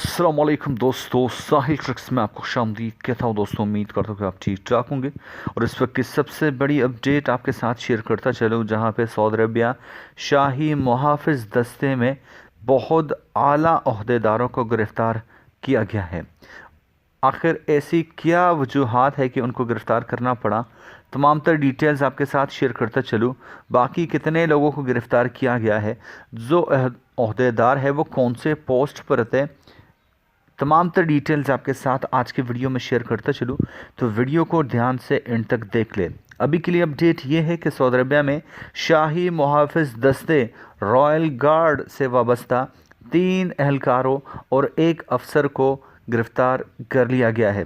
अस्सलाम वालेकुम दोस्तों, साहिल ट्रिक्स में आपको खुशामदीद कहता हूँ। दोस्तों उम्मीद करता हूँ कि आप ठीक ठाक होंगे और इस वक्त की सबसे बड़ी अपडेट आपके साथ शेयर करता चलूँ, जहाँ पे सऊदी अरबिया शाही मुहाफ़िज़ दस्ते में बहुत आला ओहदेदारों को गिरफ़्तार किया गया है। आखिर ऐसी क्या वजूहात है कि उनको गिरफ़्तार करना पड़ा, तमाम तर डिटेल्स आपके साथ शेयर करता चलूँ। बाकी कितने लोगों को गिरफ़्तार किया गया है, जो ओहदेदार है वो कौन से पोस्ट पर थे, तमाम तर डिटेल्स आपके साथ आज के वीडियो में शेयर करता चलूँ, तो वीडियो को ध्यान से एंड तक देख ले। अभी के लिए अपडेट ये है कि सऊदी अरबिया में शाही मुहाफ़िज़ दस्ते रॉयल गार्ड से वाबस्ता 3 एहलकारों और 1 अफसर को गिरफ़्तार कर लिया गया है।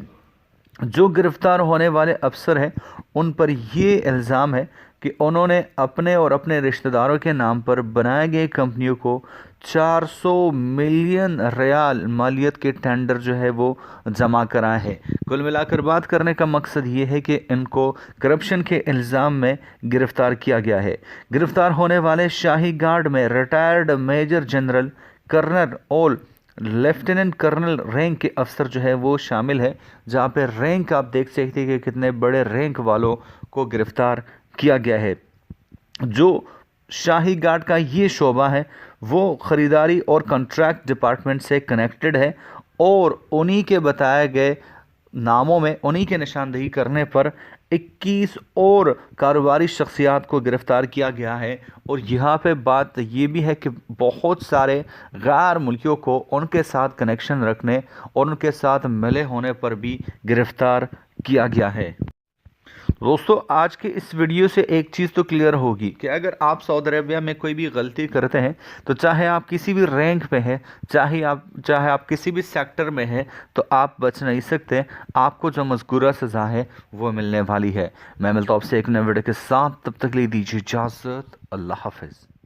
जो गिरफ़्तार होने वाले अफसर हैं उन पर ये इल्ज़ाम है कि उन्होंने अपने और अपने रिश्तेदारों के नाम पर बनाए गए कंपनियों को 400 मिलियन रियाल मालियत के टेंडर जो है वो जमा कराए हैं। कुल मिलाकर बात करने का मकसद ये है कि इनको करप्शन के इल्ज़ाम में गिरफ़्तार किया गया है। गिरफ़्तार होने वाले शाही गार्ड में रिटायर्ड मेजर जनरल, कर्नल और लेफ्टिनेंट कर्नल रैंक के अफसर जो है वो शामिल है, जहाँ पे रैंक आप देख सकते हैं कि कितने बड़े रैंक वालों को गिरफ़्तार किया गया है। जो शाही गार्ड का ये शोबा है वो ख़रीदारी और कॉन्ट्रैक्ट डिपार्टमेंट से कनेक्टेड है और उन्हीं के बताए गए नामों में, उन्हीं के निशानदेही करने पर 21 और कारोबारी शख्सियात को गिरफ़्तार किया गया है। और यहाँ पे बात ये भी है कि बहुत सारे गैर मुल्कियों को उनके साथ कनेक्शन रखने और उनके साथ मिले होने पर भी गिरफ़्तार किया गया है। दोस्तों आज के इस वीडियो से एक चीज़ तो क्लियर होगी कि अगर आप सऊदी अरबिया में कोई भी गलती करते हैं, तो चाहे आप किसी भी रैंक पे हैं, चाहे आप किसी भी सेक्टर में हैं, तो आप बच नहीं सकते। आपको जो मज़कूरा सज़ा है वो मिलने वाली है। मैं मिलता हूँ आपसे एक नए वीडियो के साथ, तब तक ले दीजिए इजाज़त। अल्लाह हाफ़िज़।